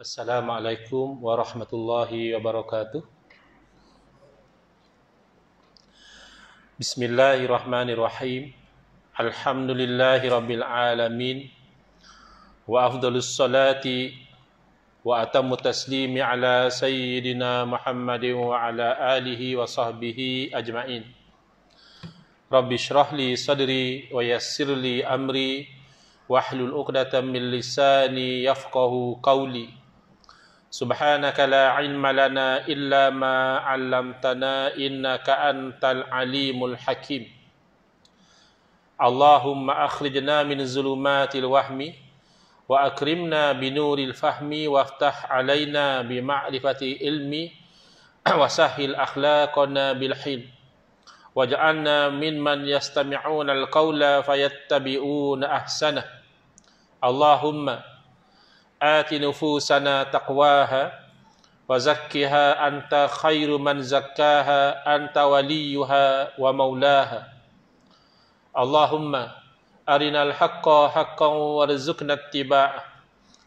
Assalamualaikum warahmatullahi wabarakatuh. Bismillahirrahmanirrahim. Alhamdulillahi rabbil alamin. Wa afdalus salati wa atammu taslimi ala sayyidina Muhammadin wa ala alihi wa sahbihi ajma'in. Rabbi shrah li sadri wa yassir li amri wahlul 'uqdatam min lisani yafqahu qawli. Subhanaka la ilma lana illa ma 'allamtana innaka antal alimul hakim. Allahumma akhrijna min zulumatil wahmi wa akrimna binuril fahmi waftah alaina bima'rifati ilmi wa sahhil akhlaqana bil hilm waj'alna mimman yastami'una al-qawla fayattabi'una ahsanah. Allahumma آت نفوسنا تقواها وزكها أنت خير من زكاها أنت وليها ومولاها. اللهم أرنا الحق حقا وارزقنا اتباعه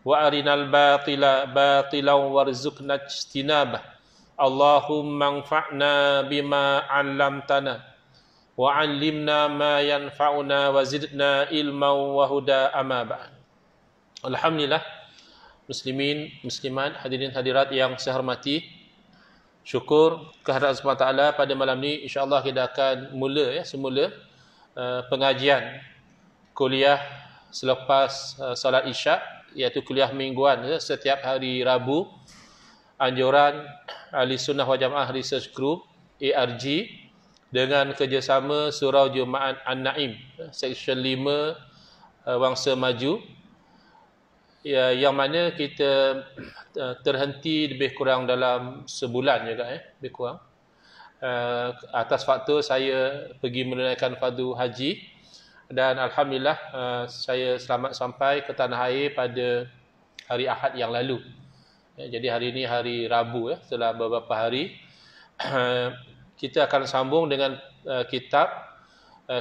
وأرنا الباطل باطلا وارزقنا اجتنابه. اللهم انفعنا بما علمتنا وعلمنا ما ينفعنا وزدنا علما وهدى أما بعد. Alhamdulillah, muslimin, muslimat, hadirin hadirat yang saya hormati, syukur kehadirat Allah SWT pada malam ini insya-Allah kita akan semula pengajian kuliah selepas solat Isyak, iaitu kuliah mingguan setiap hari Rabu, anjuran Ahli Sunnah Wal Jamaah Research Group ARG dengan kerjasama Surau Jumaat An-Naim Seksyen 5 Wangsa Maju, yang mana kita terhenti lebih kurang dalam sebulan juga, lebih kurang, atas faktor saya pergi menunaikan fardu haji, dan Alhamdulillah saya selamat sampai ke tanah air pada hari Ahad yang lalu. Jadi hari ini hari Rabu, setelah beberapa hari. Kita akan sambung dengan kitab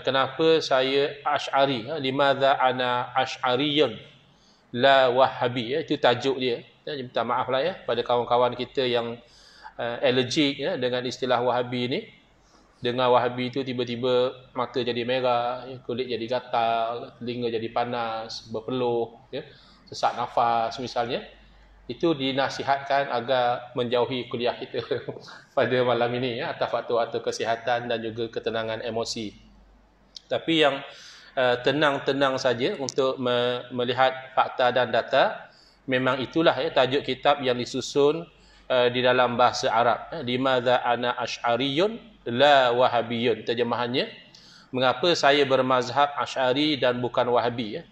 kenapa saya Asy'ari, limadha ana Asy'ariyun la Wahabi, itu tajuk dia. Minta maaf lah pada kawan-kawan kita yang allergic dengan istilah Wahabi ni. Dengar Wahabi itu tiba-tiba mata jadi merah, kulit jadi gatal, telinga jadi panas, berpeluh, sesak nafas misalnya. Itu dinasihatkan agar menjauhi kuliah kita pada malam ini, atas faktor-faktor kesihatan dan juga ketenangan emosi. Tapi yang tenang-tenang saja untuk melihat fakta dan data, memang itulah tajuk kitab yang disusun di dalam bahasa Arab. Limadha ana Asy'ariyun la Wahabiyun. Terjemahannya, mengapa saya bermazhab Asy'ari dan bukan Wahabi.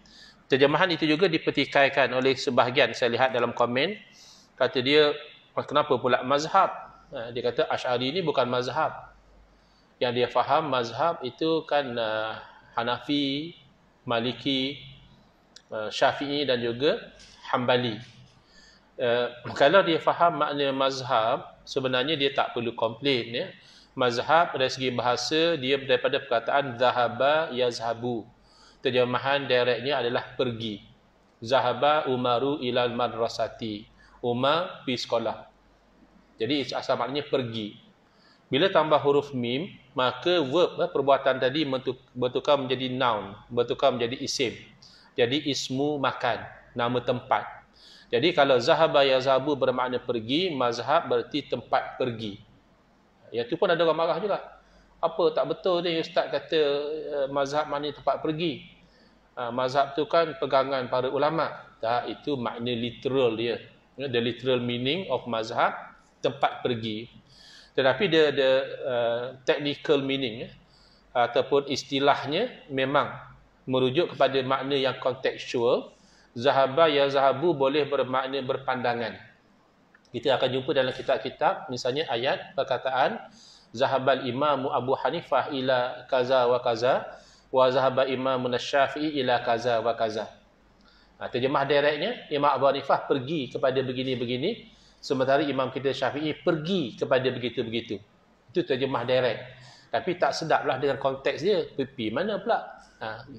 Terjemahan itu juga dipertikaikan oleh sebahagian, saya lihat dalam komen, kata dia, kenapa pula mazhab? Dia kata Asy'ari ini bukan mazhab. Yang dia faham mazhab itu kan Hanafi, Maliki, Syafi'i dan juga Hambali. Kalau dia faham makna mazhab, sebenarnya dia tak perlu komplain. Mazhab dari segi bahasa, dia daripada perkataan zahaba yazhabu. Terjemahan direktnya adalah pergi. Zahaba Umaru ilal madrasati. Umar pergi sekolah. Jadi asal maknanya pergi. Bila tambah huruf mim, maka verb, perbuatan tadi bertukar menjadi noun, bertukar menjadi isim. Jadi ismu makan, nama tempat. Jadi kalau zahaba yazhabu bermakna pergi, mazhab berarti tempat pergi. Yang tu pun ada orang marah juga. Apa tak betul ni ustaz kata mazhab makna tempat pergi. Mazhab tu kan pegangan para ulama. Tak, itu makna literal dia. The literal meaning of mazhab, tempat pergi. Tetapi the technical meaning ataupun istilahnya memang merujuk kepada makna yang kontekstual. Zahaba yazhabu boleh bermakna berpandangan. Kita akan jumpa dalam kitab-kitab, misalnya ayat perkataan zahabal imamu Abu Hanifah ila kaza wa kaza wa zahaba imamu Syafi'i ila kaza wa kaza. Terjemah direktnya, Imam Abu Hanifah pergi kepada begini-begini, sementara imam kita Syafi'i pergi kepada begitu-begitu. Itu terjemah direct. Tapi tak sedaplah dengan konteks dia. Pergi mana pula?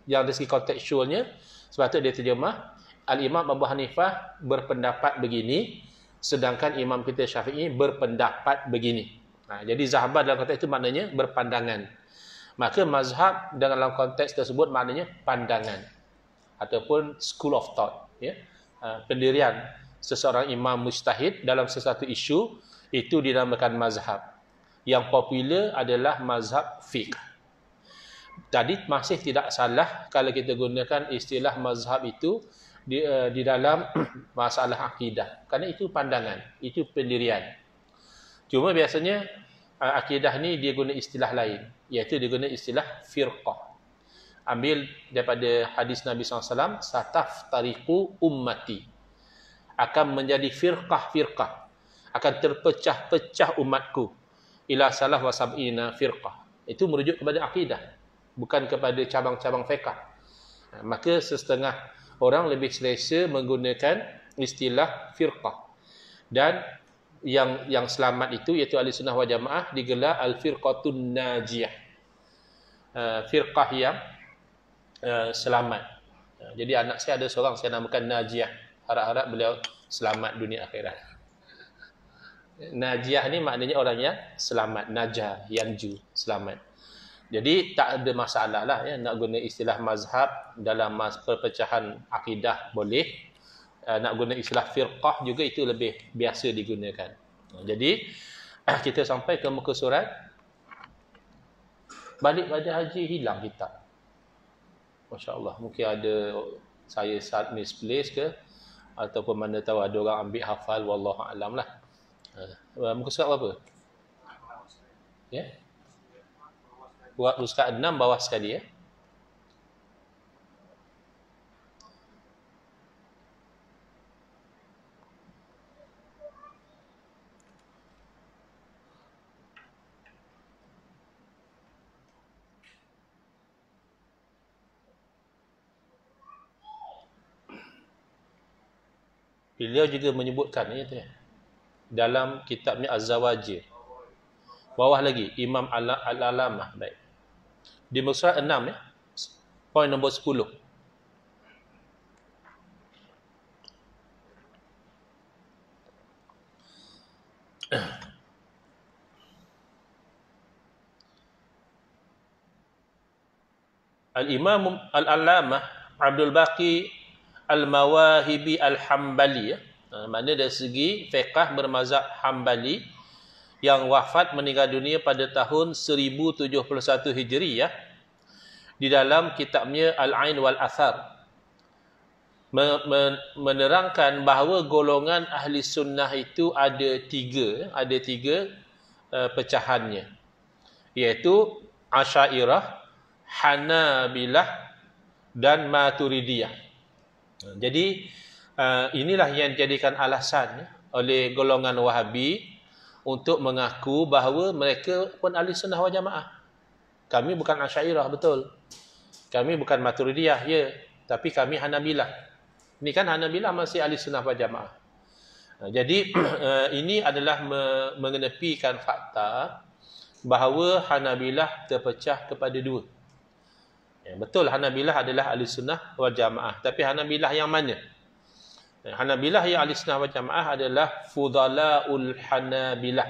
Yang dari segi kontekstualnya, sebab tu dia terjemah Al-Imam Abu Hanifah berpendapat begini, sedangkan Imam kita Syafi'i berpendapat begini. Jadi zahabah dalam konteks itu maknanya berpandangan. Maka mazhab dalam konteks tersebut maknanya pandangan ataupun school of thought, ya. Pendirian seseorang imam mujtahid dalam sesuatu isu itu dinamakan mazhab. Yang popular adalah mazhab fiqh. Tadi masih tidak salah kalau kita gunakan istilah mazhab itu di dalam masalah akidah, kerana itu pandangan, itu pendirian. Cuma biasanya akidah ni dia guna istilah lain, iaitu dia guna istilah firqah. Ambil daripada hadis Nabi SAW, sataftariqu ummati, akan menjadi firqah-firqah, akan terpecah-pecah umatku, ila salah wa sab'ina firqah. Itu merujuk kepada akidah, bukan kepada cabang-cabang fiqh. Maka setengah orang lebih selesa menggunakan istilah firqah. Dan yang selamat itu iaitu ahli sunnah wal jamaah digelar al-firqatun najiyah. Firqah yang selamat. Jadi anak saya ada seorang saya namakan Najiyah. Harap-harap beliau selamat dunia akhirat. Najiyah ni maknanya orang yang selamat, najah, yanju, selamat. Jadi tak ada masalah lah, ya, nak guna istilah mazhab dalam perpecahan akidah boleh. Nak guna istilah firqah juga itu lebih biasa digunakan. Jadi kita sampai ke muka surat. Balik pada haji hilang kitab. Masya Allah, mungkin ada saya saat misplace ke, ataupun mana tahu ada orang ambil hafal, wallahu a'lam lah. Muka surat apa? Ya. Buat surat 6 bawah sekali, ya. Beliau juga menyebutkan ya, dalam kitabnya Az-Zawajir. Bawah lagi Imam Al-Alamah, baik. Di muka surat 6, ya. Poin nombor 10. Al-Imam Al-Alamah Abdul Baqi Al-Mawahibi Al-Hambali, ya. Mana dari segi fiqh bermazhab Hambali, yang wafat meninggal dunia pada tahun 1071 Hijriah, di dalam kitabnya Al-Ain wal Athar menerangkan bahawa golongan ahli sunnah itu ada tiga pecahannya, iaitu Asy'ariyah, Hanabilah dan Maturidiyah. Jadi inilah yang dijadikan alasan oleh golongan Wahabi untuk mengaku bahawa mereka pun ahli sunnah wal jamaah. Kami bukan Asy'ariyah, betul. Kami bukan Maturidiyah, ya, tapi kami Hanabilah. Ini kan Hanabilah masih ahli sunnah wal jamaah. Jadi ini adalah mengenepikan fakta bahawa Hanabilah terpecah kepada dua. Ya, betul, Hanabilah adalah ahli sunnah wal jamaah, tapi Hanabilah yang mana? Hanabilah yang ahli sunnah wal jamaah adalah Fudalaul Hanabilah,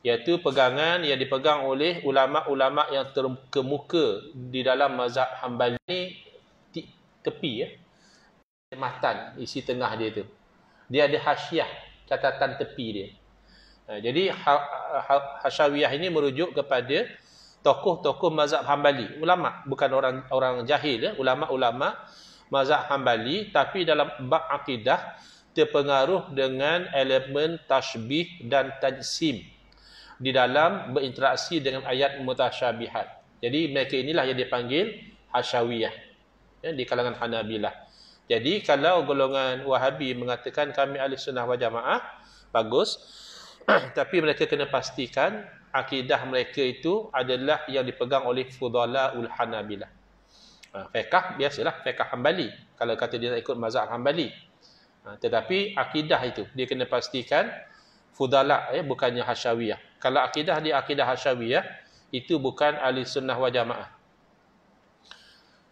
iaitu pegangan yang dipegang oleh ulama-ulama yang terkemuka di dalam mazhab Hambali. Tepi, ya, matan isi tengah dia tu, dia ada hasyiah, catatan tepi dia. Jadi Hasyawiyah ini merujuk kepada tokoh-tokoh mazhab Hambali, ulama, bukan orang jahil, ya, ulama-ulama mazhab Hambali, tapi dalam bab akidah terpengaruh dengan elemen tashbih dan tajsim di dalam berinteraksi dengan ayat mutasyabihat. Jadi mereka inilah yang dipanggil Hasyawiyah, ya, di kalangan Hanabilah. Jadi kalau golongan Wahabi mengatakan kami ahli sunnah wal jamaah, bagus. Tapi mereka kena pastikan akidah mereka itu adalah yang dipegang oleh Fudalaul Hanabilah. Fiqh biasalah fiqh Hambali, kalau kata dia nak ikut mazhab Hambali. Tetapi akidah itu dia kena pastikan Fudala, ya, bukannya Hasyawiyah. Kalau akidah dia akidah Hasyawiyah, itu bukan ahli sunnah wal jamaah.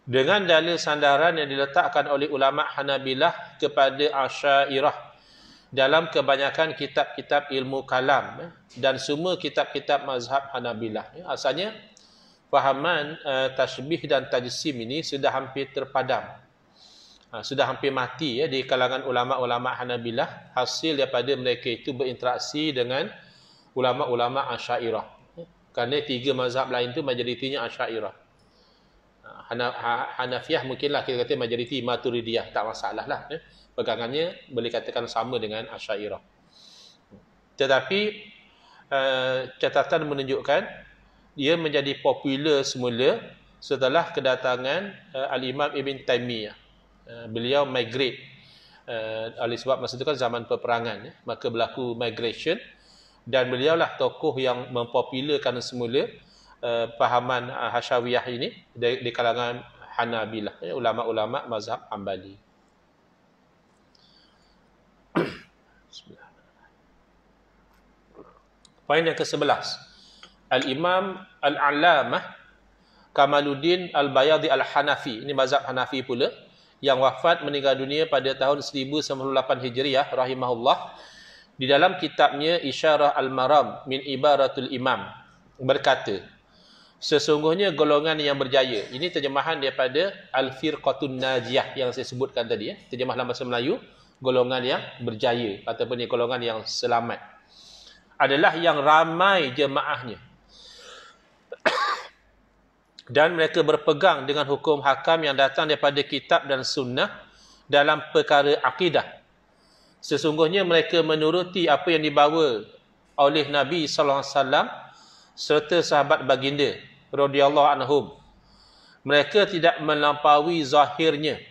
dengan dalil sandaran yang diletakkan oleh ulama Hanabilah kepada Asy'ariyah dalam kebanyakan kitab-kitab ilmu kalam dan semua kitab-kitab mazhab Hanabilah. Asalnya fahaman tashbih dan tajsim ini sudah hampir terpadam. Sudah hampir mati di kalangan ulama-ulama Hanabilah hasil daripada mereka itu berinteraksi dengan ulama-ulama Asy'ariyah. Kerana tiga mazhab lain itu majoritinya Asy'ariyah. Hanafiyah mungkinlah kita kata majoriti Maturidiyah, tak masalah lah. Pegangannya boleh katakan sama dengan Asy'ariyah. Tetapi catatan menunjukkan ia menjadi popular semula setelah kedatangan Al-Imam Ibn Taymiyah. Beliau migrate oleh sebab masa itu kan zaman peperangan, maka berlaku migration dan beliaulah tokoh yang mempopularkan semula pahaman Hasyawiyah ini di kalangan Hanabilah, ulama-ulama mazhab Hambali. Poin yang ke-11. Al-Imam Al-Allamah Kamaluddin Al-Bayadi Al-Hanafi, ini mazhab Hanafi pula, yang wafat meninggal dunia pada tahun 1098 Hijriah rahimahullah, di dalam kitabnya Isyarah Al-Maram min Ibaratul Imam berkata, sesungguhnya golongan yang berjaya. Ini terjemahan daripada Al-Firqatun Najiyah yang saya sebutkan tadi, terjemah dalam bahasa Melayu, golongan yang berjaya ataupun golongan yang selamat, adalah yang ramai jemaahnya dan mereka berpegang dengan hukum hakam yang datang daripada kitab dan sunnah dalam perkara akidah. Sesungguhnya mereka menuruti apa yang dibawa oleh Nabi sallallahu alaihi wasallam serta sahabat baginda radhiyallahu anhum. Mereka tidak melampaui zahirnya,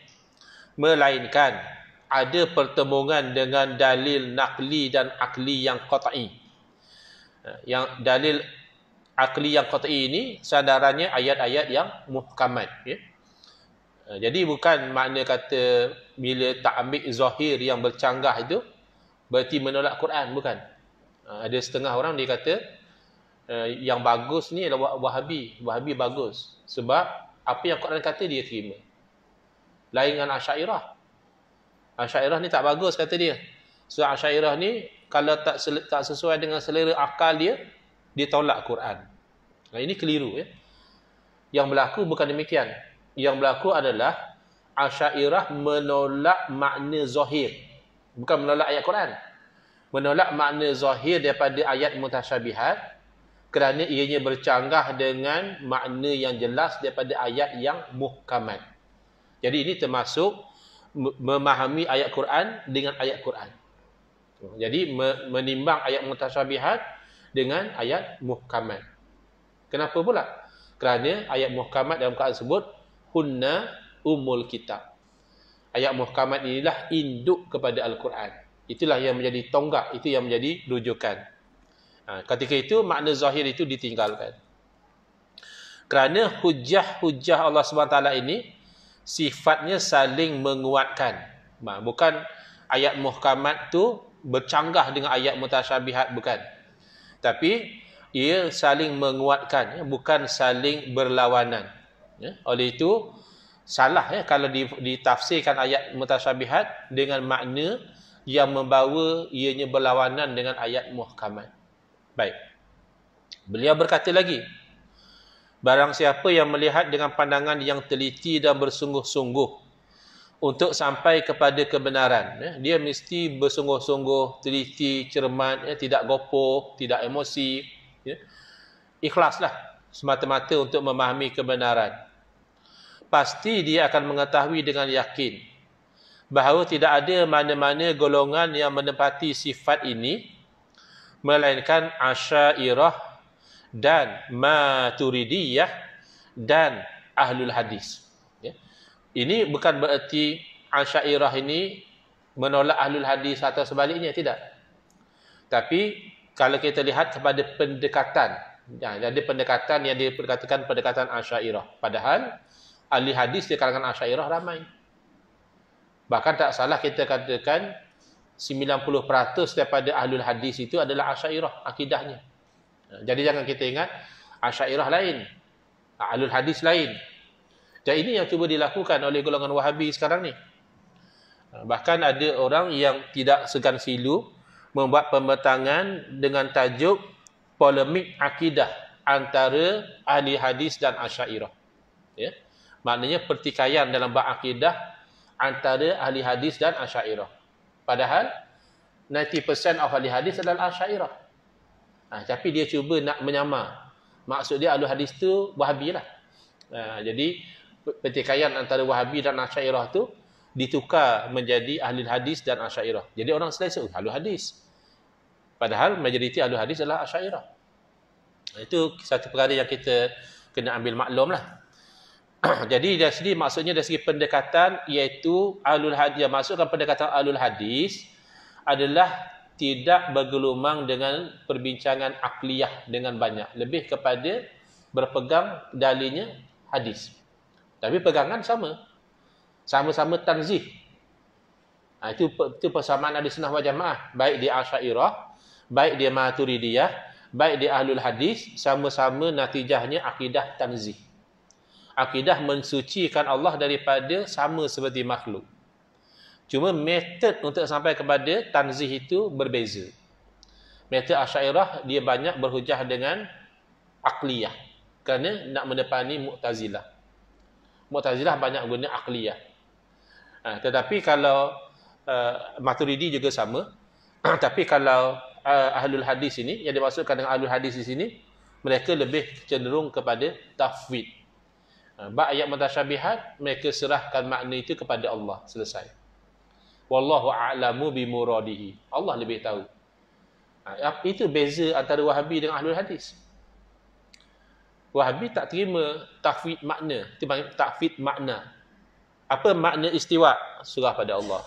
melainkan ada pertemuan dengan dalil naqli dan akli yang qat'i. Yang dalil akli yang qat'i ini sandarannya ayat-ayat yang muhkamat. Jadi bukan makna kata bila tak ambil zahir yang bercanggah itu berarti menolak Quran, bukan. Ada setengah orang dia kata yang bagus ni adalah Wahabi. Wahabi bagus sebab apa yang Quran kata dia terima. Lain dengan Asy'ariyah. Asy'ariyah ni tak bagus kata dia. So Asy'ariyah ni kalau tak sesuai dengan selera akal dia tolak Quran. Nah, ini keliru Yang berlaku bukan demikian. Yang berlaku adalah Asy'ariyah menolak makna zahir, bukan menolak ayat Quran. Menolak makna zahir daripada ayat mutasyabihat kerana ianya bercanggah dengan makna yang jelas daripada ayat yang muhkamat. Jadi ini termasuk memahami ayat Quran dengan ayat Quran. Jadi menimbang ayat mutasyabihat dengan ayat muhkamat. Kenapa pula? Kerana ayat muhkamat dalam Quran sebut hunna umul kitab. Ayat muhkamat inilah induk kepada Al-Quran. Itulah yang menjadi tonggak, itu yang menjadi rujukan. Ketika itu makna zahir itu ditinggalkan. Kerana hujah-hujah Allah SWT ini sifatnya saling menguatkan. Bukan ayat muhkamat tu bercanggah dengan ayat mutasyabihat, bukan. Tapi ia saling menguatkan, bukan saling berlawanan. Oleh itu salah kalau ditafsirkan ayat mutasyabihat dengan makna yang membawa ianya berlawanan dengan ayat muhkamat. Baik. Beliau berkata lagi, barang siapa yang melihat dengan pandangan yang teliti dan bersungguh-sungguh untuk sampai kepada kebenaran, dia mesti bersungguh-sungguh, teliti, cermat, tidak gopoh, tidak emosi, ikhlaslah semata-mata untuk memahami kebenaran. Pasti dia akan mengetahui dengan yakin bahawa tidak ada mana-mana golongan yang menempati sifat ini melainkan Asy'ariyah dan Maturidiyah dan Ahlul Hadis. Ini bukan bererti Asy'ariyah ini menolak Ahlul Hadis atau sebaliknya, tidak. Tapi kalau kita lihat kepada pendekatan, ada pendekatan yang diperkatakan pendekatan Asy'ariyah. Padahal ahli hadis di kalangan Asy'ariyah ramai. Bahkan tak salah kita katakan 90% daripada ahlul hadis itu adalah Asy'ariyah akidahnya. Jadi jangan kita ingat Asy'ariyah lain, ahlul hadis lain. Dan ini yang cuba dilakukan oleh golongan Wahabi sekarang ni. Bahkan ada orang yang tidak segan silu membuat pembentangan dengan tajuk polemik akidah antara ahli hadis dan Asy'ariyah. Ya. Maknanya pertikaian dalam bab akidah antara ahli hadis dan Asy'ariyah. Padahal 90% of ahli hadis adalah Asy'ariyah. Tapi dia cuba nak menyamar. Maksud dia ahli hadis tu Wahabi lah. Jadi pertikaian antara Wahabi dan Asy'ariyah tu ditukar menjadi ahli hadis dan Asy'ariyah. Jadi orang selesa ahli hadis. Padahal majoriti ahli hadis adalah Asy'ariyah. Itu satu perkara yang kita kena ambil maklum lah. Jadi dari sini maksudnya dari segi pendekatan iaitu ahlul hadis, maksudkan pendekatan ahlul hadis adalah tidak bergelumang dengan perbincangan akliyah dengan banyak, lebih kepada berpegang dalilnya hadis. Tapi pegangan sama-sama tanzih. Itu persamaan ahli sunnah wal jamaah, baik di Asy'ariyah, baik di Maturidiyah, baik di ahlul hadis, sama-sama natijahnya akidah tanzih. Akidah mensucikan Allah daripada sama seperti makhluk. Cuma metod untuk sampai kepada tanzih itu berbeza. Metod Asy'ariyah dia banyak berhujah dengan akliyah kerana nak mendepani Mu'tazilah. Mu'tazilah banyak guna akliyah. Tetapi kalau Maturidi juga sama. Tapi kalau ahlul hadis ini, yang dimaksudkan dengan ahlul hadis di sini, mereka lebih cenderung kepada tafwid. Bab ayat mutasyabihat, mereka serahkan makna itu kepada Allah. Selesai. Wallahu a'lamu bimuradihi. Allah lebih tahu. Itu beza antara Wahabi dengan ahlul hadis. Wahabi tak terima tafwid makna. Itu panggil tafwid makna. Apa makna istiwa? Serah pada Allah.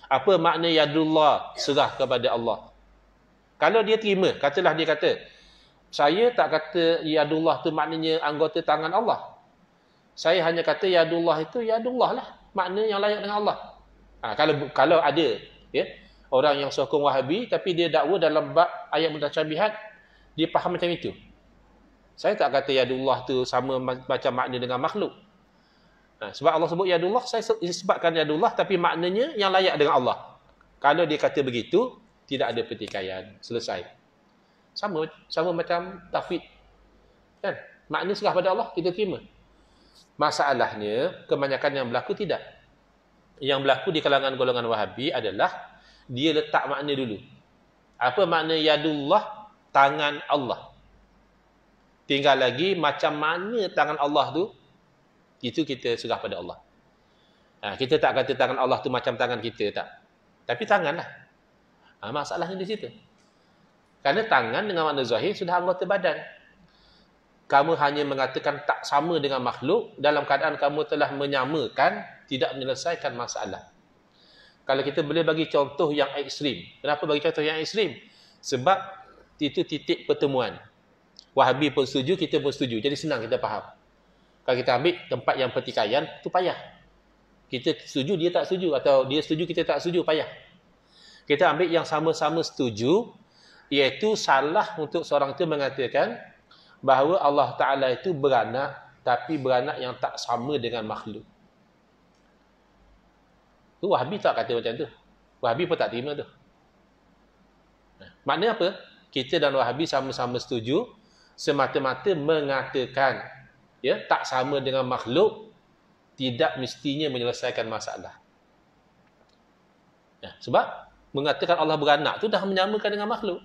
Apa makna yadullah? Serah kepada Allah. Kalau dia terima, katalah dia kata, saya tak kata yadullah tu maknanya anggota tangan Allah. Saya hanya kata yadullah itu yadullah lah. Makna yang layak dengan Allah. Kalau ada orang yang sokong Wahabi tapi dia dakwa dalam bab ayat mutasyabihat, dia faham macam itu. Saya tak kata yadullah tu sama macam makna dengan makhluk. Sebab Allah sebut yadullah, saya sebabkan yadullah tapi maknanya yang layak dengan Allah. Kalau dia kata begitu, tidak ada pertikaian. Selesai. Sama macam tafwid. Kan? Makna serah pada Allah, kita terima. Masalahnya, kebanyakan yang berlaku tidak. Yang berlaku di kalangan golongan Wahabi adalah dia letak makna dulu. Apa makna yadullah? Tangan Allah. Tinggal lagi macam mana tangan Allah tu, itu kita serah pada Allah. Kita tak kata tangan Allah tu macam tangan kita, tak. Tapi tangan lah. Masalahnya di situ. Kerana tangan dengan makna zahir sudah anggota badan. Kamu hanya mengatakan tak sama dengan makhluk dalam keadaan kamu telah menyamakan, tidak menyelesaikan masalah. Kalau kita boleh bagi contoh yang ekstrim. Kenapa bagi contoh yang ekstrim? Sebab itu titik pertemuan. Wahabi pun setuju, kita pun setuju. Jadi senang kita faham. Kalau kita ambil tempat yang pertikaian, itu payah. Kita setuju, dia tak setuju. Atau dia setuju, kita tak setuju, payah. Kita ambil yang sama-sama setuju, iaitu salah untuk seorang itu mengatakan bahawa Allah Ta'ala itu beranak, tapi beranak yang tak sama dengan makhluk. Tu Wahabi tak kata macam tu. Wahabi pun tak terima tu. Maknanya apa? Kita dan Wahabi sama-sama setuju, semata-mata mengatakan tak sama dengan makhluk, tidak mestinya menyelesaikan masalah. Sebab mengatakan Allah beranak tu dah menyamakan dengan makhluk.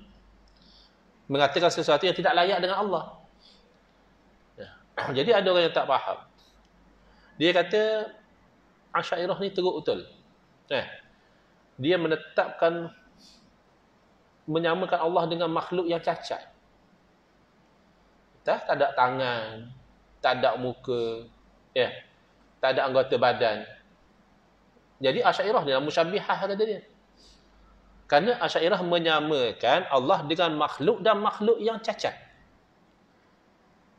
Mengatakan sesuatu yang tidak layak dengan Allah. Jadi ada orang yang tak faham. Dia kata Asy'ariyah ni teruk betul. Dia menetapkan, menyamakan Allah dengan makhluk yang cacat. Tak ada tangan, tak ada muka, tak ada anggota badan. Jadi Asy'ariyah dalam musyabbihah kata dia. Kerana Asy'ariyah menyamakan Allah dengan makhluk dan makhluk yang cacat.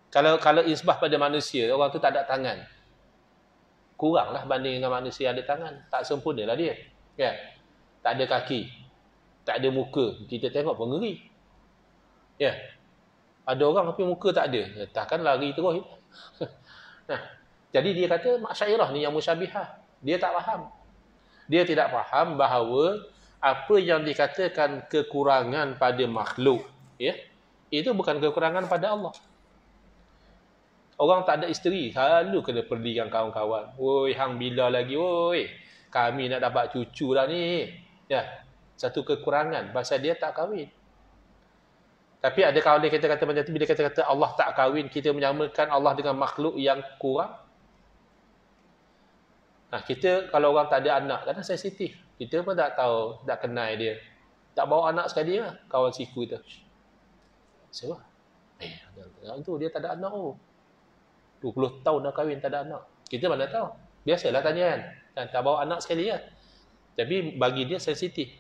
Kalau isbah pada manusia, orang tu tak ada tangan. Kuranglah banding dengan manusia ada tangan. Tak sempurnalah dia. Tak ada kaki. Tak ada muka. Kita tengok pun ngeri. Ada orang tapi muka tak ada. Takkan lari terus. Jadi dia kata Asy'ariyah ni yang musyabihah. Dia tak faham. Dia tidak faham bahawa apa yang dikatakan kekurangan pada makhluk, ya, itu bukan kekurangan pada Allah. Orang tak ada isteri, selalu kena pergi dengan kawan-kawan. Woi, hang bila lagi, woi? Kami nak dapat cucu dah ni. Ya, satu kekurangan pasal dia tak kahwin. Tapi ada kawan dia kata macam tu, bila kata Allah tak kahwin, kita menyamakan Allah dengan makhluk yang kurang. Nah, kita kalau orang tak ada anak, kadang sensitif. Kita pun tak tahu, tak kenal dia. Tak bawa anak sekali lah, kawan siku tu. Siapa? Tu dia tak ada anak. 20 tahun dah kahwin, tak ada anak. Kita mana tahu? Biasalah tanya kan. Tak bawa anak sekali lah. Tapi bagi dia sensitif.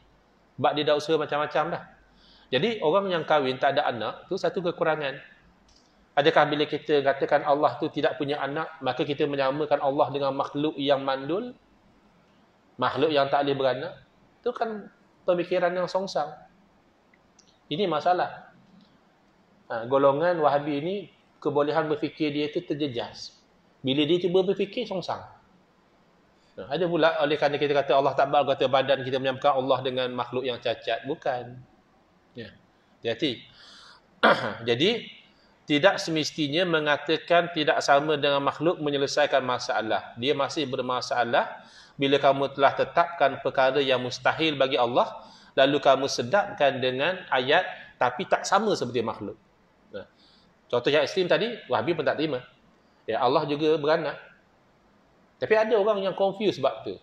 Sebab dia dah usaha macam-macam dah. Jadi orang yang kahwin tak ada anak, tu satu kekurangan. Adakah bila kita katakan Allah tu tidak punya anak, maka kita menyamakan Allah dengan makhluk yang mandul? Makhluk yang tak boleh beranak? Itu kan pemikiran yang songsang. Ini masalah. Golongan Wahabi ini, kebolehan berfikir dia itu terjejas. Bila dia cuba berfikir, songsang. Ada pula oleh kerana kita kata Allah tak kata badan, kita menyamakan Allah dengan makhluk yang cacat. Bukan. Ya. Jadi, tidak semestinya mengatakan tidak sama dengan makhluk menyelesaikan masalah. Dia masih bermasalah bila kamu telah tetapkan perkara yang mustahil bagi Allah, lalu kamu sedapkan dengan ayat tapi tak sama seperti makhluk. Contoh yang ekstrim tadi, Wahabi pun tak terima. Ya, Allah juga beranak. Tapi ada orang yang confuse sebab tu.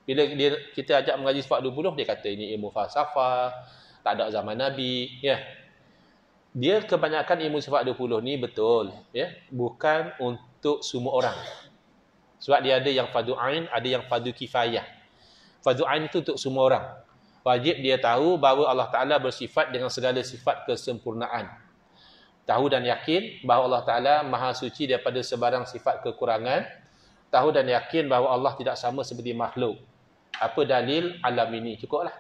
Bila kita ajak mengaji sifat 20, dia kata ini ilmu falsafah, tak ada zaman Nabi. Ya. Dia kebanyakan ilmu sifat 20 ni betul. Ya. Bukan untuk semua orang. Sebab dia ada yang fardu ain, ada yang fardu kifayah. Fardu ain itu untuk semua orang. Wajib dia tahu bahawa Allah Ta'ala bersifat dengan segala sifat kesempurnaan. Tahu dan yakin bahawa Allah Ta'ala maha suci daripada sebarang sifat kekurangan. Tahu dan yakin bahawa Allah tidak sama seperti makhluk. Apa dalil alam ini? Cukuplah.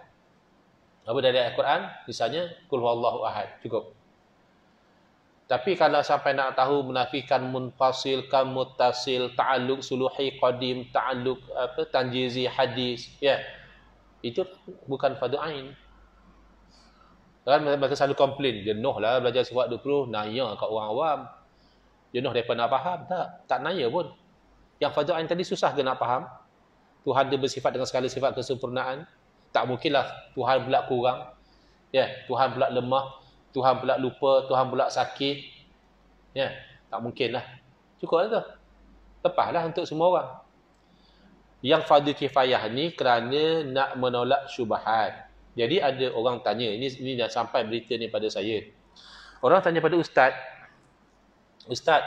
Apa dalil Al-Quran? Misalnya, Qul huwallahu ahad. Cukup. Tapi kalau sampai nak tahu menafikan munfasil, muttasil, ta'alluq suluhi qadim, ta'alluq tanjizi hadis, ya. Itu bukan fardu ain. Kan mereka selalu komplain, jenuhlah belajar sifat 20, naya kat orang awam. Jenuh depa nak faham tak naya pun. Yang fardu ain tadi susah ke nak faham? Tuhan dia bersifat dengan segala sifat kesempurnaan. Tak mungkinlah Tuhan pula kurang. Ya, Tuhan pula lemah. Tuhan pula lupa, Tuhan pula sakit. Ya, tak mungkinlah. Cukuplah tu. Lepaslah untuk semua orang. Yang fardu kifayah ni kerana nak menolak syubhat. Jadi ada orang tanya, ini dah sampai berita ni pada saya. Orang tanya pada ustaz, Ustaz,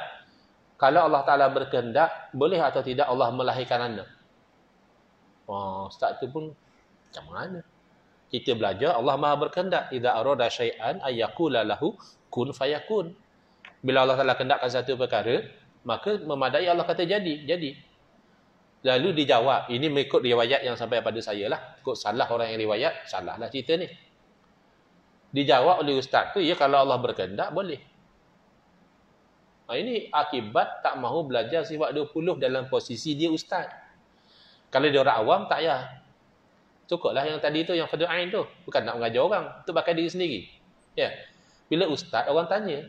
kalau Allah Ta'ala berkehendak, boleh atau tidak Allah melahirkan anak? Ustaz tu pun macam mana? Kita belajar Allah Maha berkehendak. Idza arada syai'an ayyaqula lahu kun fayakun. Bila Allah Taala kehendakkan satu perkara, maka memadai Allah kata jadi. Lalu dijawab, ini mengikut riwayat yang sampai pada saya lah. Ikut salah orang yang riwayat, salahlah cerita ni. Dijawab oleh ustaz tu, ya kalau Allah berkehendak boleh. Ini akibat tak mahu belajar sifat 20 dalam posisi dia ustaz. Kalau dia orang awam tak payah. Cukuplah yang tadi tu, yang fardu ain tu. Bukan nak mengajar orang. Itu pakai diri sendiri. Ya. Bila ustaz, orang tanya.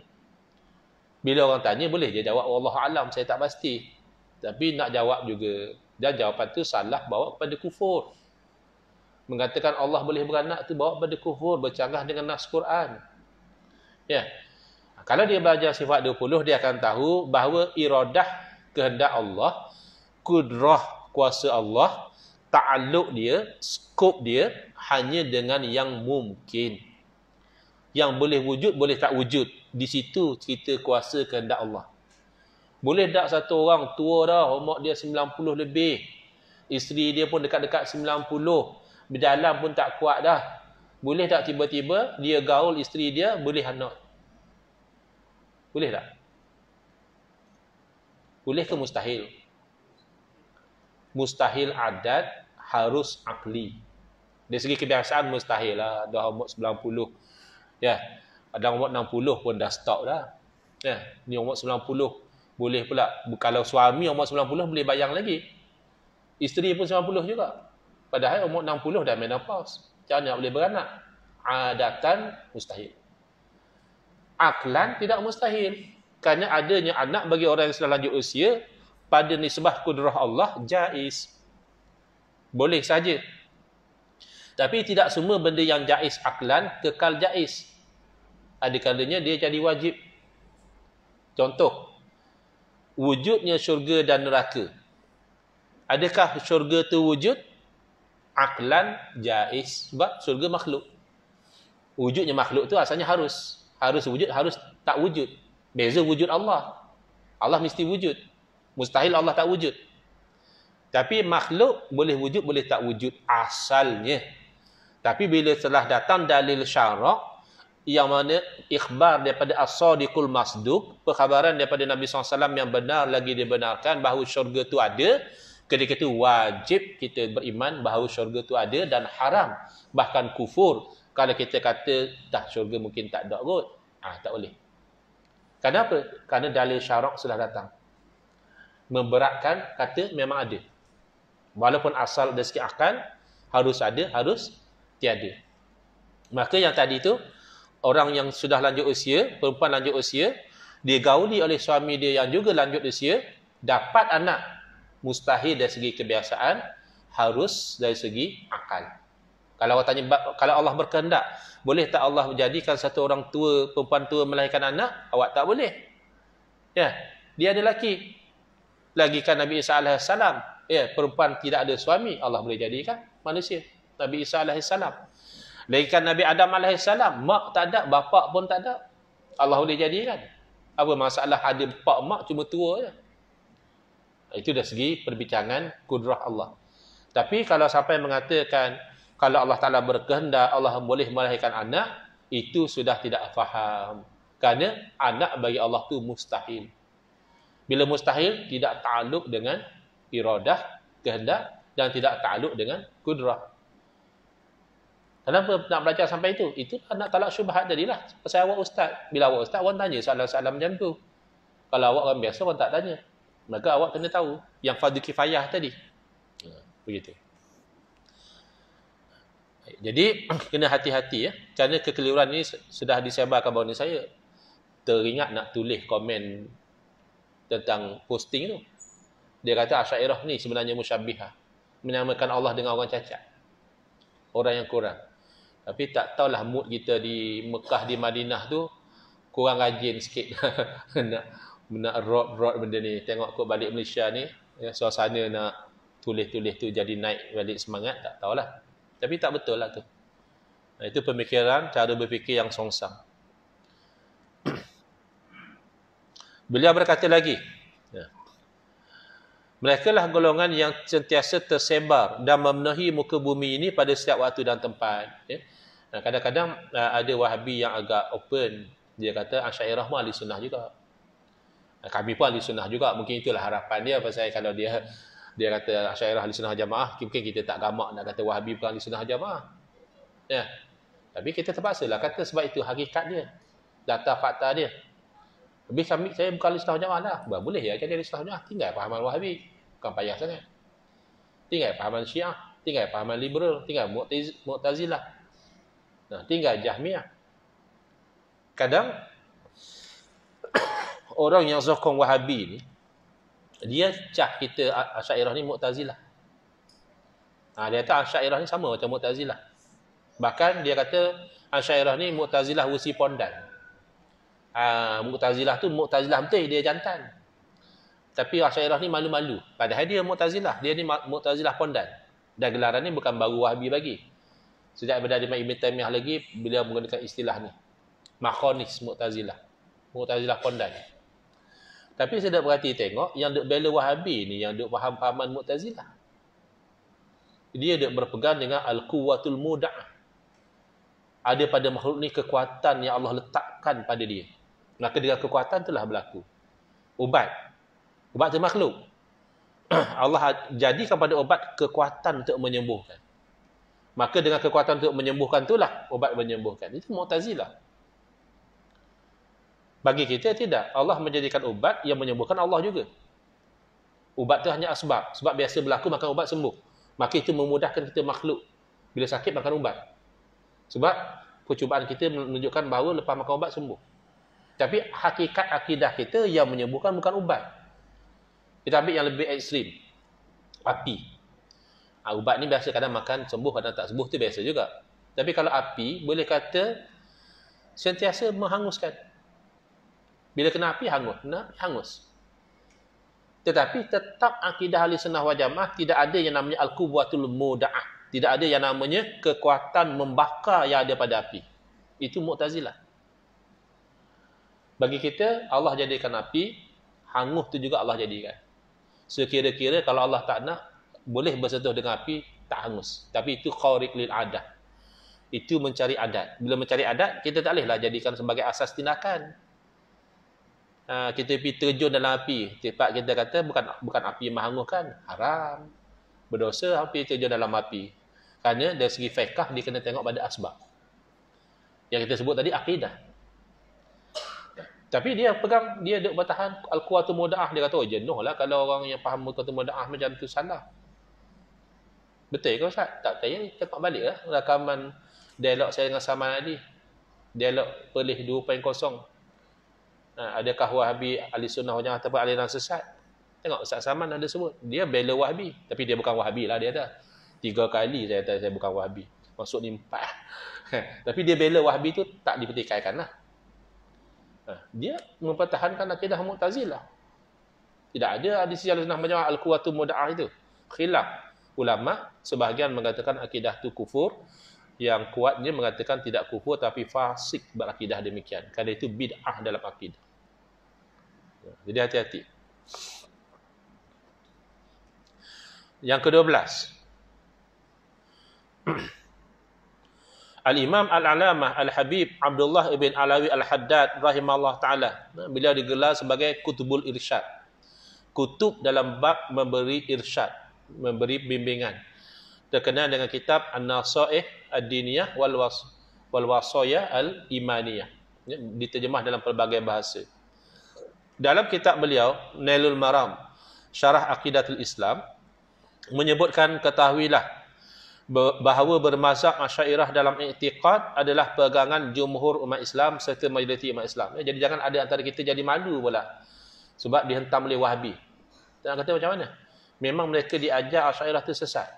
Bila orang tanya, boleh je jawab, Wallahu alam, saya tak pasti. Tapi nak jawab juga. Dan jawapan tu salah, bawa kepada kufur. Mengatakan Allah boleh beranak tu bawa kepada kufur, bercanggah dengan nas Quran. Ya. Kalau dia belajar sifat 20, dia akan tahu bahawa iradah kehendak Allah, kudrah kuasa Allah, ta'alluq dia, skop dia hanya dengan yang mungkin. Yang boleh wujud, boleh tak wujud. Di situ cerita kuasa kehendak Allah. Boleh tak satu orang tua dah, umur dia 90 lebih. Isteri dia pun dekat-dekat 90. Berjalan pun tak kuat dah. Boleh tak tiba-tiba dia gaul isteri dia, boleh anak? Boleh tak? Boleh ke mustahil? Mustahil adat, harus akli. Dari segi kebiasaan mustahil lah. Dah umur 90. Ya. Ada umur 60 pun dah stop dah. Ya. Ni umur 90. Boleh pula. Kalau suami umur 90 boleh bayang lagi. Isteri pun 90 juga. Padahal umur 60 dah menopause. Macam mana boleh beranak? Adatan mustahil. Aklan tidak mustahil. Kerana adanya anak bagi orang yang sudah lanjut usia, pada nisbah kudrah Allah, jaiz. Boleh saja. Tapi tidak semua benda yang jaiz aklan, kekal jaiz. Ada kalanya dia jadi wajib. Contoh, wujudnya syurga dan neraka. Adakah syurga tu wujud? Aklan jaiz. Sebab syurga makhluk. Wujudnya makhluk tu asalnya harus. Harus wujud, harus tak wujud. Beza wujud Allah. Allah mesti wujud. Mustahil Allah tak wujud. Tapi makhluk boleh wujud, boleh tak wujud asalnya. Tapi bila telah datang dalil syarak, yang mana ikhbar daripada as-sadiqul masduq, perkhabaran daripada Nabi SAW yang benar lagi dibenarkan bahawa syurga tu ada, ketika itu wajib kita beriman bahawa syurga tu ada, dan haram, bahkan kufur kalau kita kata dah syurga mungkin tak ada kot. Tak boleh. Kenapa? Kerana dalil syarak sudah datang memberatkan, kata memang ada. Walaupun asal dari segi akal harus ada, harus tiada. Maka yang tadi tu, orang yang sudah lanjut usia, perempuan lanjut usia, digauli oleh suami dia yang juga lanjut usia, dapat anak, mustahil dari segi kebiasaan, harus dari segi akal. Kalau awak tanya, kalau Allah berkehendak, boleh tak Allah menjadikan satu orang tua, perempuan tua melahirkan anak? Awak tak boleh. Ya, dia ada lelaki. Lagikan Nabi Isa AS, ya, perempuan tidak ada suami, Allah boleh jadikan manusia. Nabi Isa AS. Lagikan Nabi Adam AS, mak tak ada, bapa pun tak ada, Allah boleh jadikan. Apa masalah ada pak mak cuma tua je? Itu dari segi perbincangan kudrah Allah. Tapi kalau sampai mengatakan kalau Allah Ta'ala berkehendak, Allah boleh melahirkan anak, itu sudah tidak faham. Kerana anak bagi Allah tu mustahil. Bila mustahil, tidak ta'aluk dengan iradah, kehendak, dan tidak ta'aluk dengan kudrah. Kenapa nak belajar sampai itu? Itu nak talak syubhat tadilah. Pasal awak ustaz. Bila awak ustaz, awak tanya soalan-soalan macam tu. Kalau awak orang biasa, awak tak tanya. Maka awak kena tahu yang fardu kifayah tadi. Begitu. Jadi, kena hati-hati ya. Kerana kekeliruan ini sudah disebarkan bawah ni saya. Teringat nak tulis komen tentang posting tu. Dia kata Asy'ariyah ni sebenarnya musyabbihah. Menyamakan Allah dengan orang cacat. Orang yang kurang. Tapi tak tahulah mood kita di Mekah, di Madinah tu kurang rajin sikit. nak rot benda ni. Tengok kot balik Malaysia ni, ya, suasana nak tulis-tulis tu jadi naik balik semangat, tak tahulah. Tapi tak betul lah tu. Itu pemikiran, cara berfikir yang songsang. Beliau berkata lagi, mereka lah golongan yang sentiasa tersebar dan memenuhi muka bumi ini pada setiap waktu dan tempat. Ya. Kadang-kadang ada Wahabi yang agak open. Dia kata Asy'ariyah pun ahli sunnah juga. Kami pun ahli sunnah juga. Mungkin itulah harapan dia. Pasal kalau dia kata Asy'ariyah ahli sunnah jamaah, mungkin kita tak gamak nak kata Wahabi bukan ahli sunnah jamaah. Ya. Tapi kita terpaksalah kata sebab itu hakikat dia. Data fakta dia. Habis saya bukan ahli sunnah jamaah lah. Boleh ya jadi ahli sunnah jamaah. Tinggal pahaman Wahabi. Bukan payah sangat. Tinggal pahaman Syiah, tinggal pahaman liberal, tinggal Mu'tazilah. Tinggal Jahmiyah. Kadang orang yang sokong Wahabi ni, dia cah kita Asy'ariyah ni Mu'tazilah. Dia kata Asy'ariyah ni sama macam Mu'tazilah. Bahkan dia kata Asy'ariyah ni Mu'tazilah Wusi Pondan. Mu'tazilah tu Mu'tazilah betul, dia jantan. Tapi Asy'ariyah ni malu-malu. Padahal dia Mu'tazilah. Dia ni Mu'tazilah Pondan. Dan gelaran ni bukan baru Wahabi bagi. Sejak daripada Ibn Taimiyah lagi, beliau menggunakan istilah ni. Makhonis Mu'tazilah. Mu'tazilah Pondan. Tapi saya dah berhati tengok, yang duk bela Wahabi ni, yang duk faham-fahaman Mu'tazilah. Dia duk berpegang dengan Al-Quwatul Muda'ah. Ada pada makhluk ni kekuatan yang Allah letakkan pada dia. Maka dengan kekuatan itulah berlaku. Ubat tu makhluk. Allah jadikan pada obat kekuatan untuk menyembuhkan. Maka dengan kekuatan untuk menyembuhkan itulah obat menyembuhkan. Itu Mu'tazilah. Bagi kita tidak. Allah menjadikan ubat yang menyembuhkan Allah juga. Ubat itu hanya asbab. Sebab biasa berlaku makan ubat sembuh. Maka itu memudahkan kita makhluk. Bila sakit makan ubat. Sebab percubaan kita menunjukkan bahawa lepas makan ubat sembuh. Tapi hakikat akidah kita yang menyembuhkan bukan ubat. Kita ambil yang lebih ekstrim. Api. Ubat ni biasa kadang makan sembuh, kadang tak sembuh, tu biasa juga. Tapi kalau api, boleh kata sentiasa menghanguskan. Bila kena api, hangus. Tetapi tetap akidah ahli sunnah wal jamaah tidak ada yang namanya al-quwwatul muda'ah. Tidak ada yang namanya kekuatan membakar yang ada pada api. Itu Mu'tazilah. Bagi kita, Allah jadikan api, hangus tu juga Allah jadikan. Sekira-kira kalau Allah tak nak, boleh bersentuh dengan api, tak hangus. Tapi itu khariq lil adah. Itu mencari adat. Bila mencari adat, kita tak bolehlah jadikan sebagai asas tindakan. Kita pergi terjun dalam api. Tempat kita kata bukan api yang menghanguskan. Haram. Berdosa api terjun dalam api. Kerana dari segi fiqh, dia kena tengok pada asbab. Yang kita sebut tadi, akidah. Tapi dia pegang, dia duk bertahan al-quwwatul muda'ah. Dia kata, jenuh lah kalau orang yang faham al-quwwatul muda'ah macam tu salah. Betul ke Ustaz? Tak percaya, tengok balik lah rakaman dialog saya dengan Saman tadi. Dialog Perlis 2.0. Adakah Wahabi ahli sunnah wal jamaah ataupun aliran sesat? Tengok Ustaz Saman ada sebut. Dia bela Wahabi. Tapi dia bukan Wahabi lah dia dah. 3 kali saya kata saya bukan Wahabi. Maksud ni 4. Tapi dia bela Wahabi tu tak dipertikaikan lah. Dia mempertahankan akidah Mu'tazilah. Tidak ada di sisi ahli sunnah wal jamaah al-quwwatul muda'ah itu. Khilaf. Ulama sebahagian mengatakan akidah tu kufur. Yang kuatnya mengatakan tidak kufur tapi fasik berakidah demikian. Kerana itu bid'ah dalam akidah. Jadi hati-hati. Yang ke-12. Al-Imam Al-Alamah Al-Habib Abdullah ibn Alawi Al-Haddad rahimahullah ta'ala. Beliau digelar sebagai Kutubul Irsyad. Kutub dalam bab memberi irsyad. Memberi bimbingan. Terkenal dengan kitab An-Nasaih Ad-Diniyah wal Wasaya Al-Imaniyah. Diterjemah dalam pelbagai bahasa. Dalam kitab beliau, Nailul Maram, Syarah Aqidatul Islam, menyebutkan ketahuilah bahawa bermazhab Asy'ariyah dalam i'tiqad adalah pegangan jumhur umat Islam serta majoriti umat Islam. Jadi jangan ada antara kita jadi malu pula sebab dihentam oleh Wahabi. Tak kata macam mana? Memang mereka diajar Asy'ariyah itu sesat.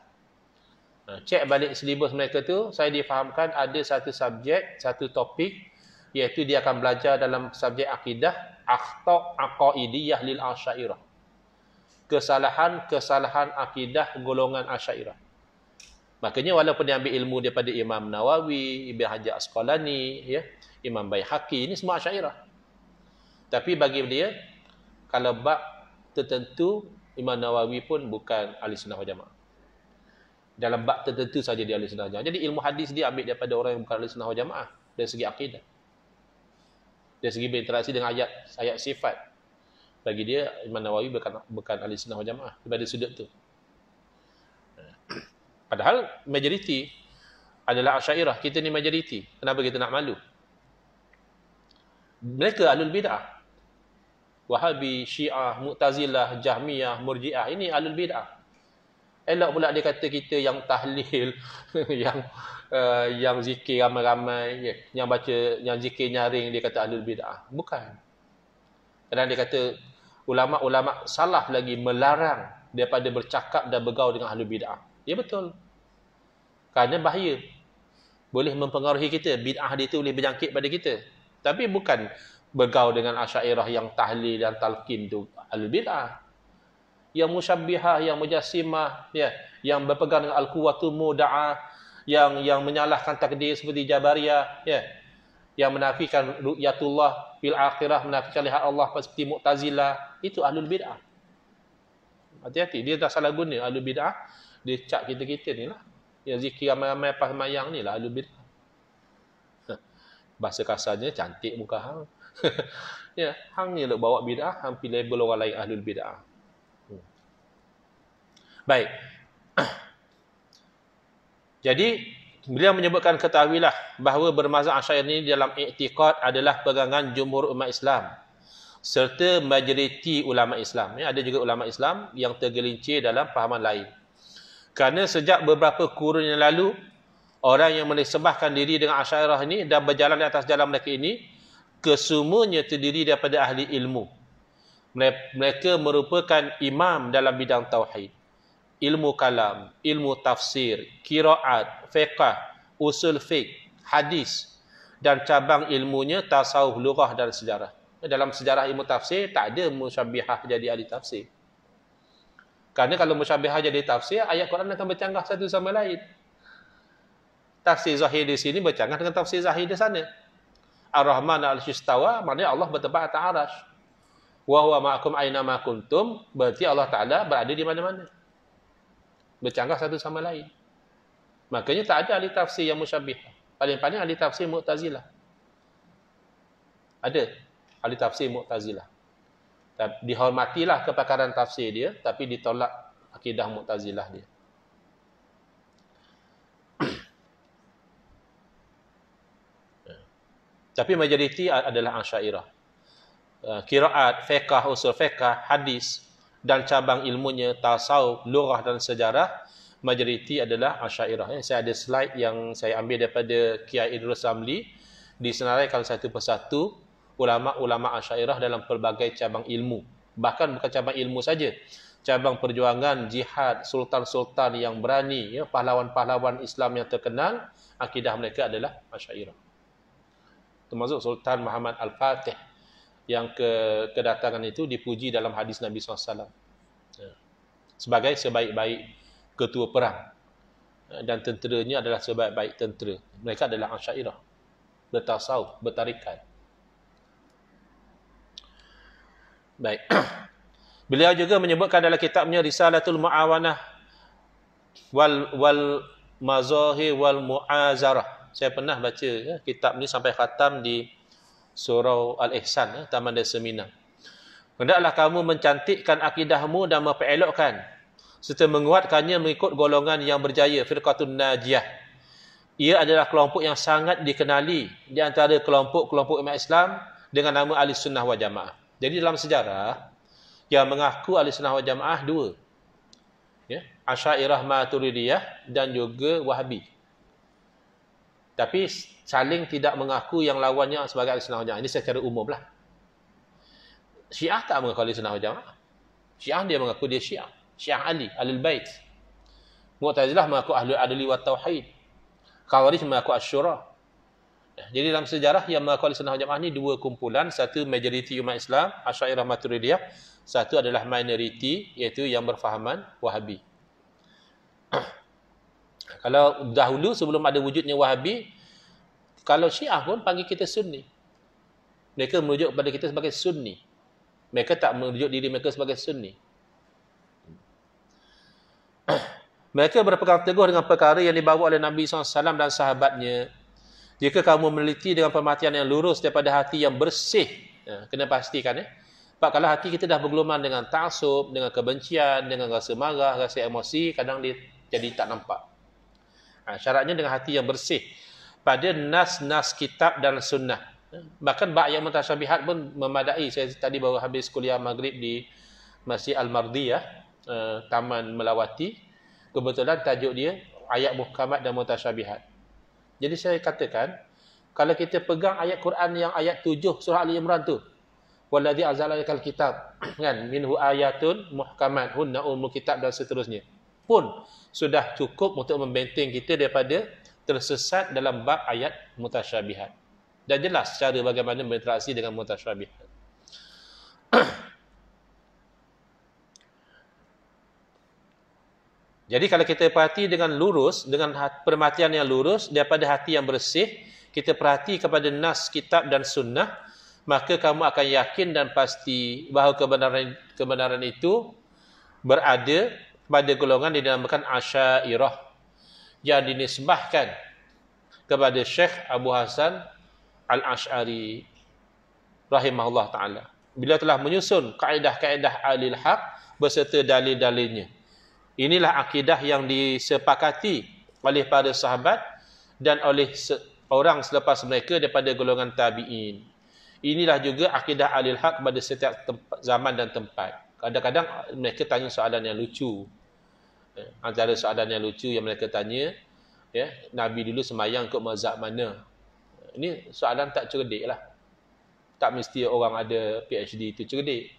Cek balik silibus mereka tu, saya difahamkan ada satu subjek, satu topik, iaitu dia akan belajar dalam subjek akidah, akhta' aqaidiyah lil Asy'ariyah. Kesalahan akidah golongan Asy'ariyah. Makanya walaupun dia ambil ilmu daripada Imam Nawawi, Ibn Hajar Asqalani, ya, Imam Baihaqi, ini semua Asy'ariyah. Tapi bagi dia, kalau bab tertentu, Imam Nawawi pun bukan ahli sunnah wal jamaah. Dalam bab tertentu saja dia ahli sunnah wal jamaah. Jadi ilmu hadis dia ambil daripada orang yang bukan ahli sunnah wal jamaah dari segi akidah. Dari segi berinteraksi dengan ayat sifat. Bagi dia Imam Nawawi bukan ahli sunnah wal jamaah daripada sudut tu. Padahal majoriti adalah Asy'ariyah. Kita ni majoriti. Kenapa kita nak malu? Mereka ahlul bid'ah. Wahabi, Syiah, Mu'tazilah, Jahmiyah, Murji'ah. Ini ahlul bid'ah. Elok pula dia kata kita yang tahlil, yang zikir ramai-ramai, yang zikir nyaring, dia kata ahlul bid'ah. Bukan. Kadang dia kata ulama-ulama salaf lagi melarang daripada bercakap dan bergaul dengan ahlul bid'ah. Ya betul. Kerana bahaya. Boleh mempengaruhi kita. Bid'ah dia itu boleh berjangkit pada kita. Tapi bukan bergaul dengan Asy'ariyah yang tahlil dan talqin tu ahlul bid'ah. Yang musyabbihah, yang mujassimah, ya, yang berpegang dengan al-quwwatul muda'ah, yang menyalahkan takdir seperti Jabariyah, ya, yang menafikan ru'yatullah fil akhirah, menafikan lihat Allah seperti Mu'tazilah, itu ahlul bid'ah. Hati-hati, dia dah salah guna ahlul bid'ah, dia cap kita-kita ni lah. Yang zikir ramai-ramai pas mayang ni lah ahlul bid'ah. Bahasa kasarnya cantik muka hang. Ya, hang ni nak bawa bid'ah, hang pilih label orang lain ahlul bid'ah. Baik. Jadi Beliau menyebutkan ketahuilah bahawa bermazhab Asy'ariyah ini dalam i'tiqad adalah pegangan jumhur umat Islam serta majoriti ulama Islam. Ada juga ulama Islam yang tergelincir dalam fahaman lain. Kerana sejak beberapa kurun yang lalu, orang yang menisbahkan diri dengan Asy'ariyah ini dan berjalan di atas jalan mereka ini, kesemuanya terdiri daripada ahli ilmu. Mereka merupakan imam dalam bidang tauhid, ilmu kalam, ilmu tafsir, qiraat, fiqh, usul fiqh, hadis, dan cabang ilmunya tasawuf, lughah dan sejarah. Dalam sejarah ilmu tafsir tak ada musyabbihah jadi ahli tafsir. Kerana kalau musyabbihah jadi tafsir, ayat Quran akan bercanggah satu sama lain. Tafsir zahir di sini bercanggah dengan tafsir zahir di sana. Ar-Rahman al-Istawa, maknanya Allah bertempat atas arasy. Wa huwa ma'akum aina ma kuntum, berarti Allah Taala berada di mana-mana. Bercanggah satu sama lain. Makanya tak ada ahli tafsir yang musyabbihah. Paling-paling ahli tafsir Mu'tazilah. Ada ahli tafsir Mu'tazilah. Dihormatilah kepakaran tafsir dia, tapi ditolak akidah Mu'tazilah dia. Tapi majoriti adalah Asy'ariyah. Qiraat, fiqh, usul fiqh, hadis dan cabang ilmunya tasawuf, lughah dan sejarah, majoriti adalah Asy'ariyah. Saya ada slide yang saya ambil daripada Kiai Idrus Ramli, disenaraikan satu persatu ulama-ulama Asy'ariyah dalam pelbagai cabang ilmu. Bahkan bukan cabang ilmu saja, cabang perjuangan, jihad, sultan-sultan yang berani, pahlawan-pahlawan Islam yang terkenal, akidah mereka adalah Asy'ariyah. Termasuk Sultan Muhammad Al-Fatih yang kedatangan itu dipuji dalam hadis Nabi SAW sebagai sebaik-baik ketua perang, dan tenteranya adalah sebaik-baik tentera. Mereka adalah Asy'ariyah, bertasawuf, bertarikat. Baik. Beliau juga menyebutkan dalam kitabnya Risalatul Mu'awanah wal Mazahir wal Mu'azarah. Saya pernah baca kitab ni sampai khatam di Surau Al-Ihsan, Taman Desa Minang. Hendaklah kamu mencantikkan akidahmu dan memperelokkan serta menguatkannya mengikut golongan yang berjaya, Firqatun Najiyah. Ia adalah kelompok yang sangat dikenali di antara kelompok-kelompok umat Islam dengan nama Ahli Sunnah wal Jamaah. Jadi dalam sejarah yang mengaku Ahli Sunnah wal Jamaah dua. Asy'ariyah Maturidiyah dan juga Wahabi. Tapi saling tidak mengaku yang lawannya sebagai Ahli Sunnah wal Jamaah. Ini secara umum lah. Syiah tak mengaku Ahli Sunnah wal Jamaah. Syiah dia mengaku dia Syiah. Syiah Ali, Ahlul Bait. Mu'tazilah mengaku Ahlul Adli wa Tauhid. Khawarij mengaku Asyura. Jadi dalam sejarah yang mengaku Ahli Sunnah wal Jamaah ni dua kumpulan. Satu majoriti umat Islam, Asy'ariyah Maturidiyah. Satu adalah minoriti, iaitu yang berfahaman Wahabi. Kalau dahulu sebelum ada wujudnya Wahabi, kalau Syiah pun panggil kita Sunni. Mereka merujuk kepada kita sebagai Sunni. Mereka tak merujuk diri mereka sebagai Sunni. Mereka berpegang teguh dengan perkara yang dibawa oleh Nabi SAW dan sahabatnya. Jika kamu meneliti dengan pematian yang lurus daripada hati yang bersih, kena pastikan Sebab kalau hati kita dah bergeluman dengan ta'asub, dengan kebencian, dengan rasa marah, rasa emosi, kadang dia jadi tak nampak. Syaratnya dengan hati yang bersih pada nas-nas kitab dan sunnah. Bahkan bab yang mutasyabihat pun memadai. Saya tadi baru habis kuliah maghrib di Masjid Al-Mardiyah, Taman Melawati. Kebetulan tajuk dia ayat muhkamat dan mutasyabihat. Jadi saya katakan, kalau kita pegang ayat Quran yang ayat 7 surah Ali Imran tu, wallazi anzalalikal kitab, kan, minhu ayatun muhkamat hunna ummul kitab dan seterusnya, pun sudah cukup untuk membenteng kita daripada tersesat dalam bab ayat mutasyabihat. Dan jelas cara bagaimana berinteraksi dengan mutasyabihat. Jadi kalau kita perhati dengan lurus, dengan perhatian yang lurus, daripada hati yang bersih, kita perhati kepada nas kitab dan sunnah, maka kamu akan yakin dan pasti bahawa kebenaran itu berada pada golongan yang dinamakan Asy'ariyah yang dinisbahkan kepada Syekh Abu Hasan Al-Asy'ari rahimahullah ta'ala. Beliau telah menyusun kaedah-kaedah Ahlul Haq beserta dalil-dalilnya. Inilah akidah yang disepakati oleh para sahabat dan oleh orang selepas mereka daripada golongan tabi'in. Inilah juga akidah Ahlul Haq pada setiap zaman dan tempat. Kadang-kadang mereka tanya soalan yang lucu. Antara soalan yang lucu yang mereka tanya, ya, Nabi dulu semayang ikut mazhab mana? Ini soalan tak cerdik lah. Tak mesti orang ada PhD itu cerdik.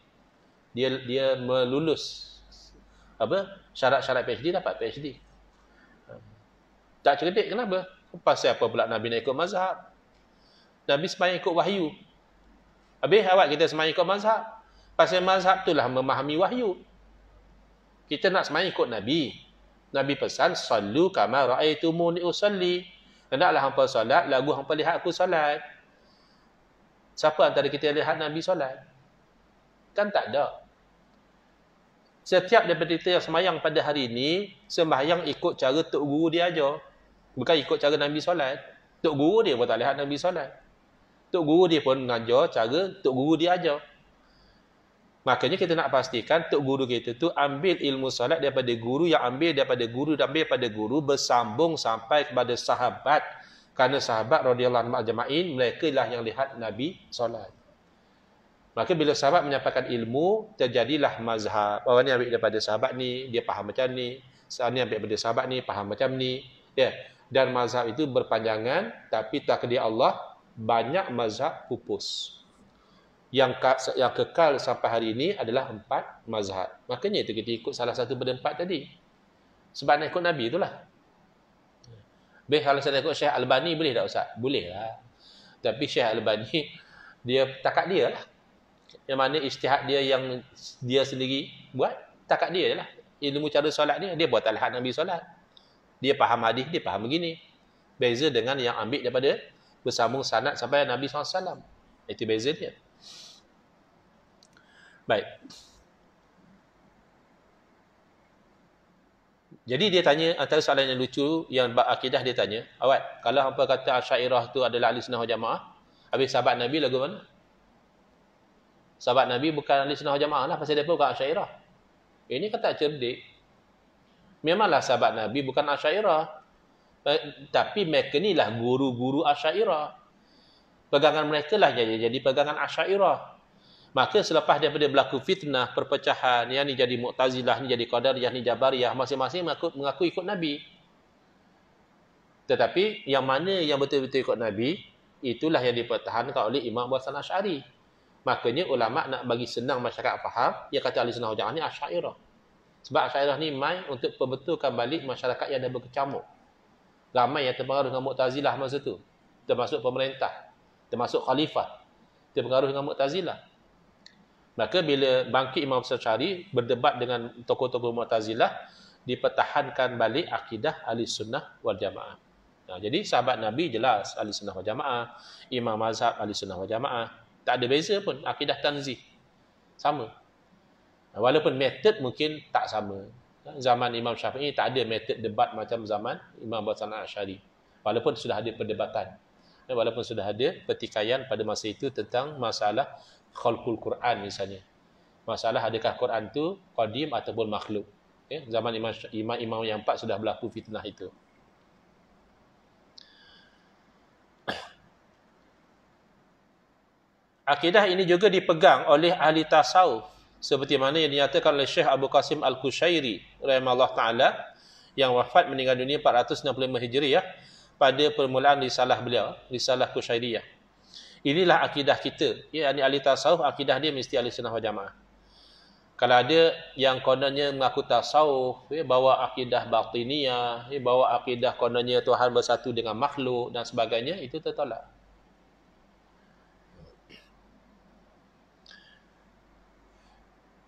Dia melulus syarat-syarat PhD, dapat PhD. Tak cerdik, kenapa? Pasal apa pula Nabi nak ikut mazhab? Nabi semayang ikut wahyu. Habis awak kita semayang ikut mazhab. Pasal mazhab itulah memahami wahyu. Kita nak semayang ikut Nabi. Nabi pesan, sallu kama ra'aitumuni usalli. Hendaklah hampa solat, lagu hampa lihat aku solat. Siapa antara kita lihat Nabi solat? Kan tak ada. Setiap daripada kita yang semayang pada hari ini, sembahyang ikut cara Tok Guru dia aja. Bukan ikut cara Nabi solat. Tok Guru dia pun tak lihat Nabi solat. Tok Guru dia pun mengajar cara Tok Guru dia aja. Makanya kita nak pastikan Tok Guru kita tu ambil ilmu solat daripada guru, yang ambil daripada guru dan ambil daripada guru, bersambung sampai kepada sahabat. Kerana sahabat radhiyallahu anhum ajma'in, mereka lah yang lihat Nabi solat. Maka bila sahabat menyampaikan ilmu, terjadilah mazhab. Orang ni ambil daripada sahabat ni, dia faham macam ni. Ni ambil daripada sahabat ni, faham macam ni. Ya. Dan mazhab itu berpanjangan, tapi takdir Allah, banyak mazhab pupus. Yang kekal sampai hari ini adalah 4 mazhab. Makanya itu kita ikut salah satu daripada 4 tadi. Sebab nak ikut Nabi itulah. Kalau saya nak ikut Syekh Albani, boleh tak Ustaz? Boleh lah. Tapi Syekh Albani, dia takat dia lah. Yang mana ijtihad dia yang dia sendiri buat, takat dia lah. Ilmu cara solat dia buat al-had Nabi solat. Dia faham hadis, dia faham begini. Beza dengan yang ambil daripada bersambung sanad sampai Nabi SAW. Itu beza dia. Baik. Jadi dia tanya, antara soalan yang lucu, yang bab akidah dia tanya, awak, kalau hampa kata Asy'ariyah tu adalah ahli sunnah wal jamaah, habis sahabat Nabi lagu mana? Sahabat Nabi bukan ahli sunnah wal jamaah lah, pasal dia pun bukan Asy'ariyah. Ini kata cerdik. Memanglah sahabat Nabi bukan Asy'ariyah. Tapi mereka ni lah guru-guru Asy'ariyah. Pegangan mereka lah jadi pegangan Asy'ariyah. Maka selepas daripada berlaku fitnah, perpecahan, yang ni jadi Mu'tazilah, ni jadi Qadariyah, ni Jabariyah, masing-masing mengaku ikut Nabi. Tetapi yang mana yang betul-betul ikut Nabi, itulah yang dipertahankan oleh Imam Abu Hasan Asy'ari. Makanya ulama nak bagi senang masyarakat faham, dia kata ahli sunnah wal jamaah ni Asy'ariyah. Sebab Asy'ariyah ni main untuk perbetulkan balik masyarakat yang dah berkecamuk. Ramai yang terpengaruh dengan Mu'tazilah masa tu. Termasuk pemerintah, termasuk khalifah, terpengaruh dengan Mu'tazilah. Maka bila bangkit Imam Asy'ari berdebat dengan tokoh-tokoh Mu'tazilah, dipertahankan balik akidah ahli sunnah wal jamaah. Nah, jadi sahabat Nabi jelas ahli sunnah wal jamaah, imam mazhab ahli sunnah wal jamaah. Tak ada beza pun, akidah tanzih. Sama. Walaupun metod mungkin tak sama. Zaman Imam Syafi'i tak ada metod debat macam zaman Imam Abu Hasan Asy'ari. Walaupun sudah ada perdebatan. Walaupun sudah ada pertikaian pada masa itu tentang masalah khalqul Quran misalnya. Masalah adakah Quran tu qadim ataupun makhluk. Zaman imam yang 4 sudah berlaku fitnah itu. Akidah ini juga dipegang oleh ahli tasawuf seperti mana yang dinyatakan oleh Syekh Abu Qasim Al-Qushairi rahimahullah taala yang wafat meninggal dunia 465 Hijriah pada permulaan risalah beliau, Risalah Qushairiyah. Inilah akidah kita. Ya, ahli tasawuf, akidah dia mesti ahli sunnah wal jamaah. Kalau ada yang kononnya mengaku tasawuf, bawa akidah batiniyah, bawa akidah kononnya Tuhan bersatu dengan makhluk dan sebagainya, itu tertolak.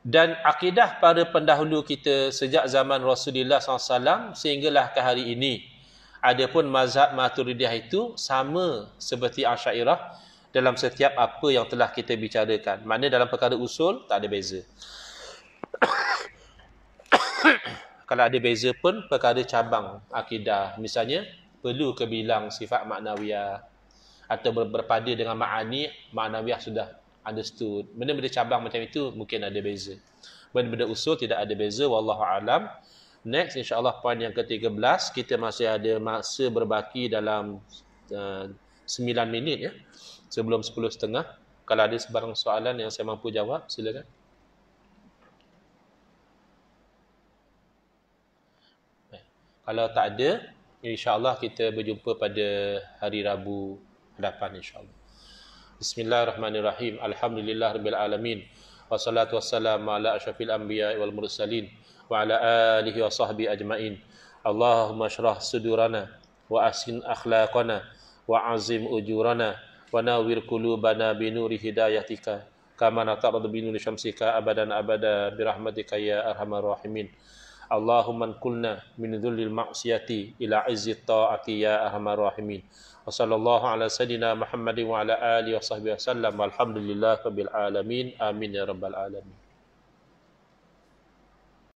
Dan akidah para pendahulu kita sejak zaman Rasulullah SAW sehinggalah ke hari ini. Adapun mazhab Maturidiyah itu sama seperti Asy'ariyah dalam setiap apa yang telah kita bicarakan. Maknanya dalam perkara usul tak ada beza. Kalau ada beza pun perkara cabang akidah. Misalnya perlu ke bilang sifat maknawiyah atau berpada dengan ma'ani, maknawiyah sudah understood. Benda-benda cabang macam itu mungkin ada beza. Benda-benda usul tidak ada beza. Wallahu a'lam. Next, insyaAllah poin yang ke-13, kita masih ada masa berbaki dalam 9 minit ya, sebelum 10.30. Kalau ada sebarang soalan yang saya mampu jawab, silakan. Kalau tak ada, insyaAllah kita berjumpa pada hari Rabu hadapan insyaAllah. Bismillahirrahmanirrahim. Alhamdulillah Rabbil Alamin. Wassalatu wassalamu ala asyrafil anbiya wal mursalin wa ala alihi wa sahbihi ajma'in. Allahumma syrah sudurana wa asin akhlaqana wa azim ujurana wa nawwir qulubana binuri hidayatika kama nata'radu binuri syamsika abadan abada birahmatika ya arhamar rahimin. Allahumma anqulna min dhullil ma'siyati ila izzi ta'ati ya arhamar rahimin. Wa sallallahu ala sayyidina Muhammadin wa ala alihi wa sahbihi wasallam. Walhamdulillah rabbil alamin. Amin ya rabbal alamin.